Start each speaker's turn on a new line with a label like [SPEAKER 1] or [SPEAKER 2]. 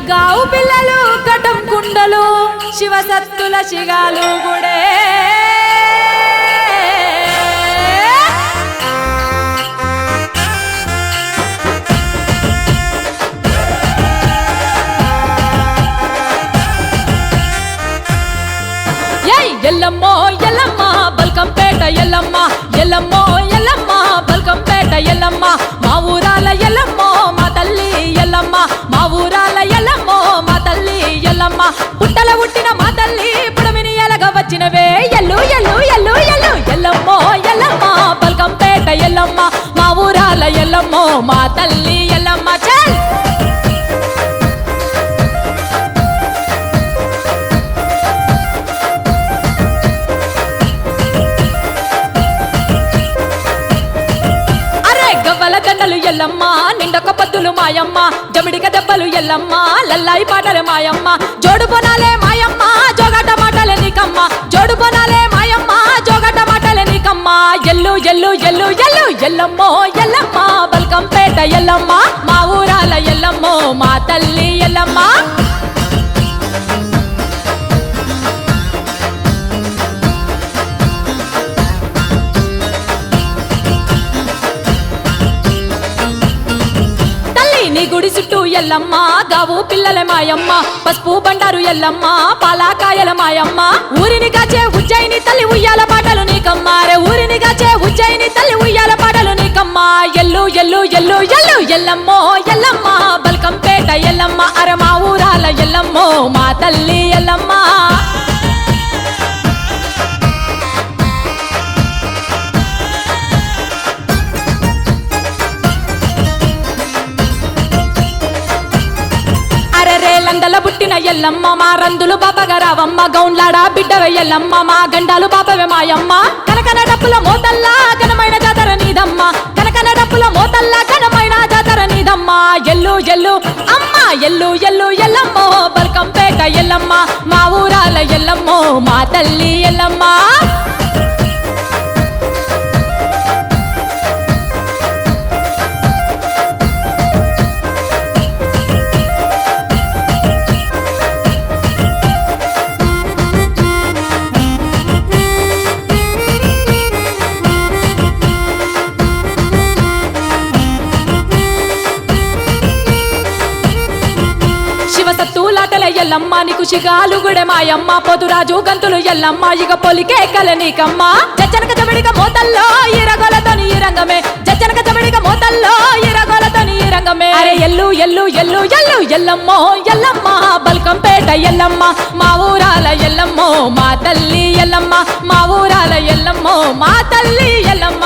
[SPEAKER 1] గావు పిల్లలు కటం కుండలు శివసత్తుల శిగాలు గుడే ఎల్లమ్మో ఎల్లమ్మ బల్కంపేట ఎల్లమ్మ ఎల్లమ్మో ఎల్లమ్మ బల్కంపేట ఎల్లమ్మ మా ఊరాల ఎల్లమ్మో మా తల్లి ఎల్లమ్మ మా ఊరాల ఎల్లమ్మో మా తల్లి ఎల్లమ్మ పుట్టల పుట్టిన మా తల్లి పుడమిని ఎలగ వచ్చినవే ఎల్లు ఎల్లు ఎల్లు ఎల్లు ఎల్లమ్మో ఎల్లమ్మ బల్కంపేట ఎల్లమ్మ మా ఊరాల ఎల్లమ్మో మా తల్లి ఎల్లమ్మ చల్ దండలు ఎల్లమ్మ నిండొక పొద్దులు మాయమ్మ జమిడిక దెబ్బలు ఎల్లమ్మ లల్లాయి పాటలు మాయమ్మ జోడు బొనాలే మాయమ్మ జోగట మాటలే నీకమ్మ జోడు బొనాలే మాయమ్మ జోగట మాటలే నీకమ్మ ఎల్లు ఎల్లు ఎల్లు ఎల్లు ఎల్లమ్మో ఎల్లమ్మ బల్కంపేట ఎల్లమ్మ మా ఊరాల ఎల్లమ్మో మా తల్లి ఎల్లమ్మ నీ గుడి చుట్టూ ఎల్లమ్మ గావు పిల్లల మాయమ్మ పసుపు బండారు ఎల్లమ్మ పాలాకాయల మాయమ్మ ఊరిని కాచే ఉజ్జయిని తల్లి ఉయ్యాల పాటలు నీకమ్మ రే ఊరిని కాచే ఉజ్జయిని తల్లి ఉయ్యాల పాటలు నీకమ్మ ఎల్లు ఎల్లు ఎల్లు ఎల్లు ఎల్లమ్మో ఎల్లమ్మ బల్కంపేట ఎల్లమ్మ అర మా ఊరాల ఎల్లమ్మో మా తల్లి ఎల్లమ్మ లందల పుట్టిన ఎల్లమ్మ మా రందులు బాబగరావమ్మ గౌన్లాడా బిడ్డవ ఎల్లమ్మ మా గండాలు బాబవే మాయమ్మ కనకన డప్పుల మోతల్లా ఘనమైన జాతర నీదమ్మ కనకన డప్పుల మోతల్లా ఘనమైన జాతర నీదమ్మ ఎల్లు ఎల్లు అమ్మ ఎల్లు ఎల్లు ఎల్లమ్మో బల్కంపేట ఎల్లమ్మ మా ఊరాల ఎల్లమ్మో మా తల్లి ఎల్లమ్మ శివసత్తులాటల ఎల్లమ్మ నీకు శిగాలు గుడే మాయమ్మ పొదురాజు గంతులు ఎల్లమ్మ ఇక పొలికేకల నీకమ్మ జచ్చనక జబడిక మోతల్లో ఈ రగోలతోని ఈ రంగమే జచ్చనక జబడిక మోతల్లో ఈ రగోలతోని ఈ రంగమే అరే ఎల్లు ఎల్లు ఎల్లు ఎల్లు ఎల్లమ్మో ఎల్లమ్మ బల్కంపేట ఎల్లమ్మ మా ఊరాల ఎల్లమ్మో మా తల్లి ఎల్లమ్మ మా ఊరాల ఎల్లమ్మో మా తల్లి ఎల్లమ్మ